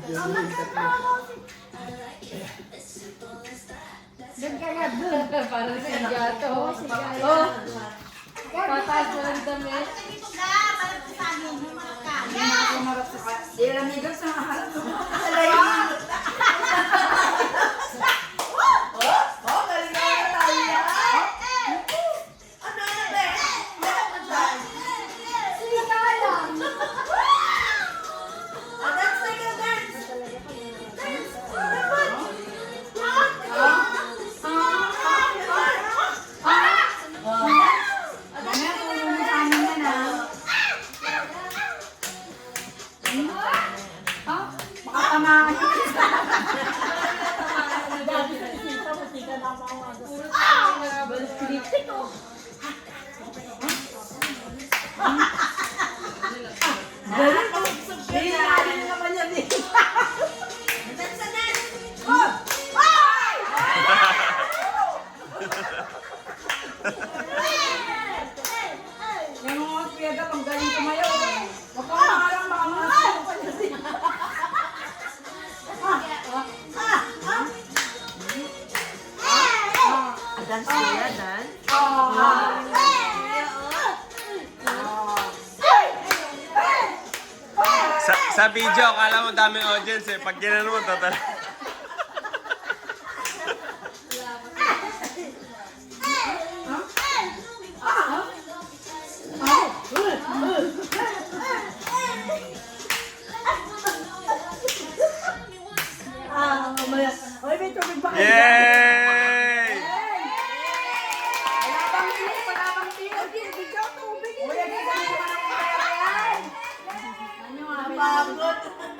Doon ka nga doon. Parang si Gato. Oh. Pataas mo ng damit. Di lang nito sa harap mo. Sa video, akala mo daming audience eh. Pag ginano mo, total. Yay! Pagod.